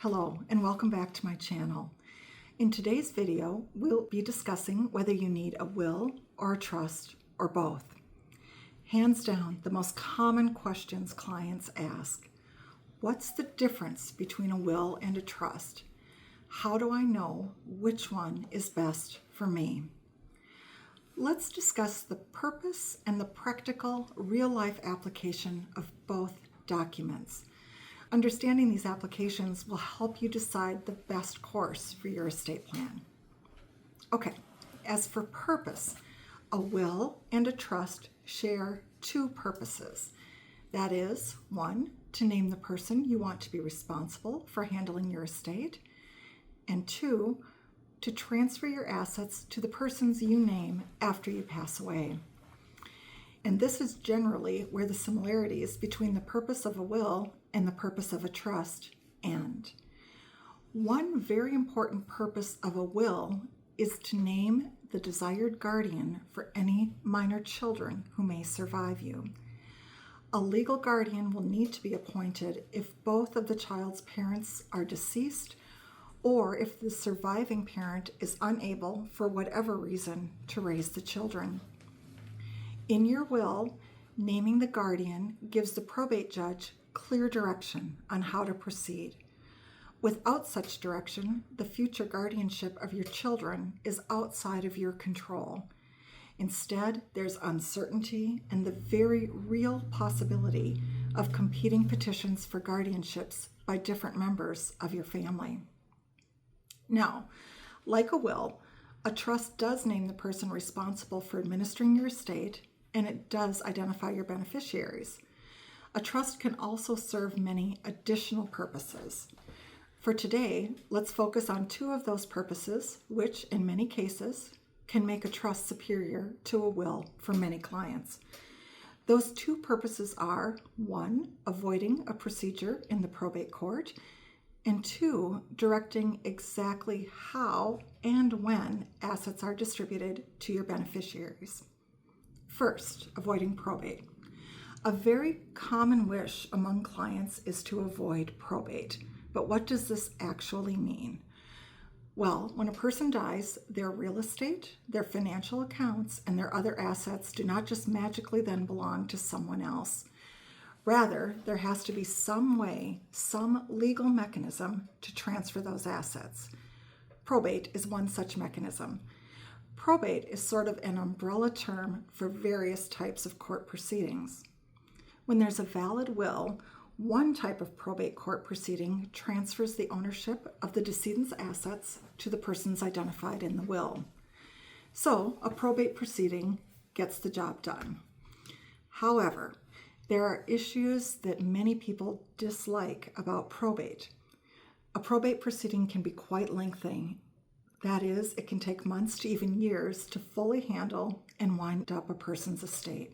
Hello and welcome back to my channel. In today's video, we'll be discussing whether you need a will or a trust or both. Hands down, the most common questions clients ask: what's the difference between a will and a trust? How do I know which one is best for me? Let's discuss the purpose and the practical real-life application of both documents. Understanding these applications will help you decide the best course for your estate plan. Okay, as for purpose, a will and a trust share two purposes. That is, one, to name the person you want to be responsible for handling your estate, and two, to transfer your assets to the persons you name after you pass away. And this is generally where the similarities between the purpose of a will and the purpose of a trust end. One very important purpose of a will is to name the desired guardian for any minor children who may survive you. A legal guardian will need to be appointed if both of the child's parents are deceased or if the surviving parent is unable, for whatever reason, to raise the children. In your will, naming the guardian gives the probate judge clear direction on how to proceed. Without such direction, the future guardianship of your children is outside of your control. Instead, there's uncertainty and the very real possibility of competing petitions for guardianships by different members of your family. Now, like a will, a trust does name the person responsible for administering your estate, and it does identify your beneficiaries. A trust can also serve many additional purposes. For today, let's focus on two of those purposes, which in many cases can make a trust superior to a will for many clients. Those two purposes are: one, avoiding a procedure in the probate court, and two, directing exactly how and when assets are distributed to your beneficiaries. First, avoiding probate. A very common wish among clients is to avoid probate. But what does this actually mean? Well, when a person dies, their real estate, their financial accounts, and their other assets do not just magically then belong to someone else. Rather, there has to be some way, some legal mechanism to transfer those assets. Probate is one such mechanism. Probate is sort of an umbrella term for various types of court proceedings. When there's a valid will, one type of probate court proceeding transfers the ownership of the decedent's assets to the persons identified in the will. So, a probate proceeding gets the job done. However, there are issues that many people dislike about probate. A probate proceeding can be quite lengthy. That is, it can take months to even years to fully handle and wind up a person's estate.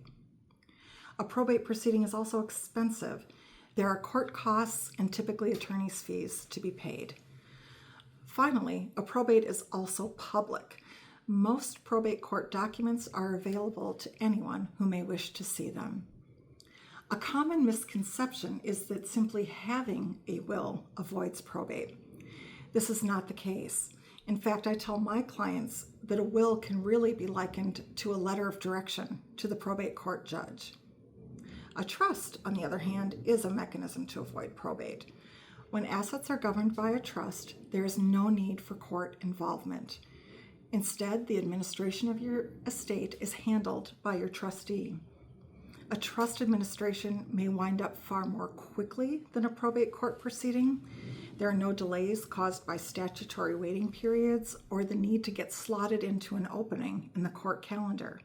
A probate proceeding is also expensive. There are court costs and typically attorney's fees to be paid. Finally, a probate is also public. Most probate court documents are available to anyone who may wish to see them. A common misconception is that simply having a will avoids probate. This is not the case. In fact, I tell my clients that a will can really be likened to a letter of direction to the probate court judge. A trust, on the other hand, is a mechanism to avoid probate. When assets are governed by a trust, there is no need for court involvement. Instead, the administration of your estate is handled by your trustee. A trust administration may wind up far more quickly than a probate court proceeding. There are no delays caused by statutory waiting periods or the need to get slotted into an opening in the court calendar.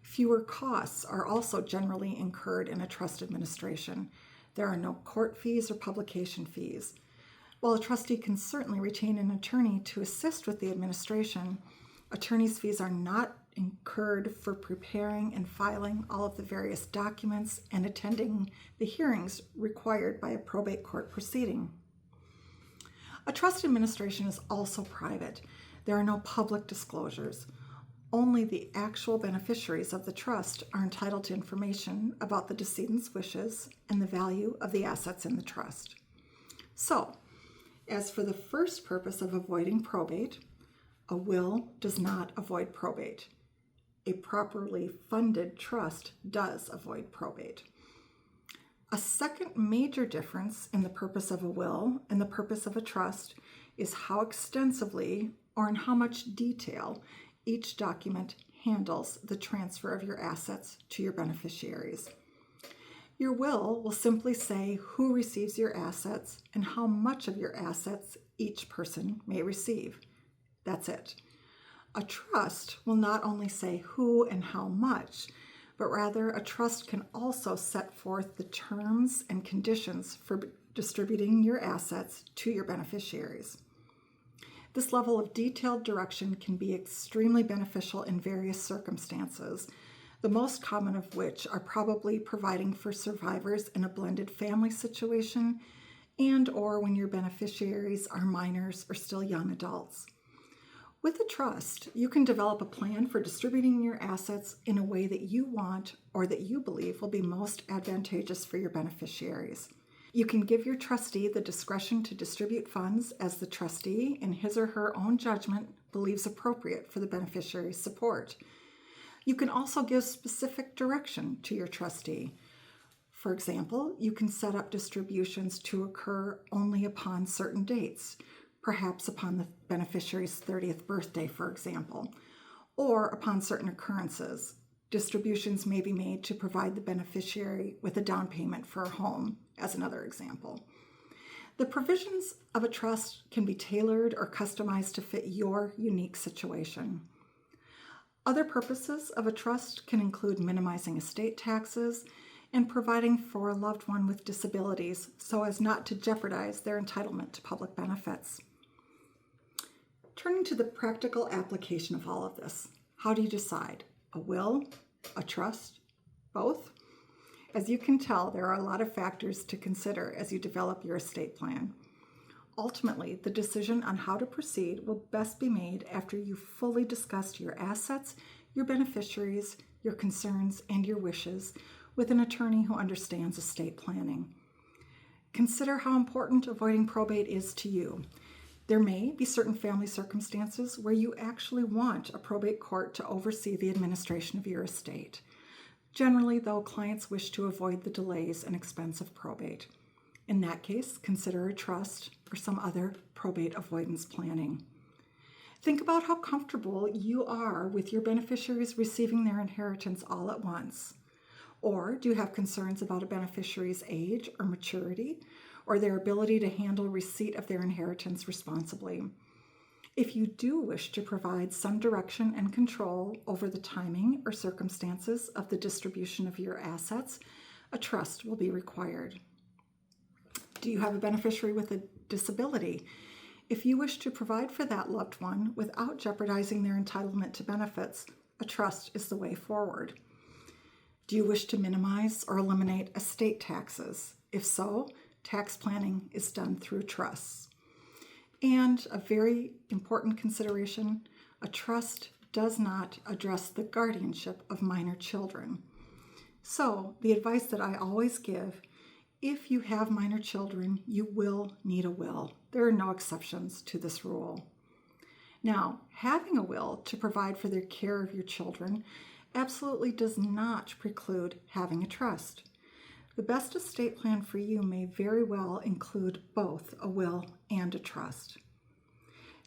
Fewer costs are also generally incurred in a trust administration. There are no court fees or publication fees. While a trustee can certainly retain an attorney to assist with the administration, attorney's fees are not incurred for preparing and filing all of the various documents and attending the hearings required by a probate court proceeding. A trust administration is also private. There are no public disclosures. Only the actual beneficiaries of the trust are entitled to information about the decedent's wishes and the value of the assets in the trust. So, As for the first purpose of avoiding probate, a will does not avoid probate. A properly funded trust does avoid probate. A second major difference in the purpose of a will and the purpose of a trust is how extensively or in how much detail each document handles the transfer of your assets to your beneficiaries. Your will simply say who receives your assets and how much of your assets each person may receive. That's it. A trust will not only say who and how much, but rather a trust can also set forth the terms and conditions for distributing your assets to your beneficiaries. This level of detailed direction can be extremely beneficial in various circumstances, the most common of which are probably providing for survivors in a blended family situation and or when your beneficiaries are minors or still young adults. With a trust, you can develop a plan for distributing your assets in a way that you want or that you believe will be most advantageous for your beneficiaries. You can give your trustee the discretion to distribute funds as the trustee, in his or her own judgment, believes appropriate for the beneficiary's support. You can also give specific direction to your trustee. For example, you can set up distributions to occur only upon certain dates, perhaps upon the beneficiary's 30th birthday, for example, or upon certain occurrences. Distributions may be made to provide the beneficiary with a down payment for a home, as another example. The provisions of a trust can be tailored or customized to fit your unique situation. Other purposes of a trust can include minimizing estate taxes and providing for a loved one with disabilities so as not to jeopardize their entitlement to public benefits. Turning to the practical application of all of this, how do you decide? A will? A trust? Both? As you can tell, there are a lot of factors to consider as you develop your estate plan. Ultimately, the decision on how to proceed will best be made after you've fully discussed your assets, your beneficiaries, your concerns, and your wishes with an attorney who understands estate planning. Consider how important avoiding probate is to you. There may be certain family circumstances where you actually want a probate court to oversee the administration of your estate. Generally, though, clients wish to avoid the delays and expense of probate. In that case, consider a trust or some other probate avoidance planning. Think about how comfortable you are with your beneficiaries receiving their inheritance all at once. Or do you have concerns about a beneficiary's age or maturity, or their ability to handle receipt of their inheritance responsibly? If you do wish to provide some direction and control over the timing or circumstances of the distribution of your assets, a trust will be required. Do you have a beneficiary with a disability? If you wish to provide for that loved one without jeopardizing their entitlement to benefits, a trust is the way forward. Do you wish to minimize or eliminate estate taxes? If so, tax planning is done through trusts. And a very important consideration, a trust does not address the guardianship of minor children. So the advice that I always give, if you have minor children, you will need a will. There are no exceptions to this rule. Now, having a will to provide for the care of your children absolutely does not preclude having a trust. The best estate plan for you may very well include both a will and a trust.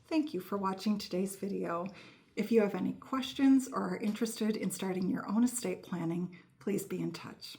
Thank you for watching today's video. If you have any questions or are interested in starting your own estate planning, please be in touch.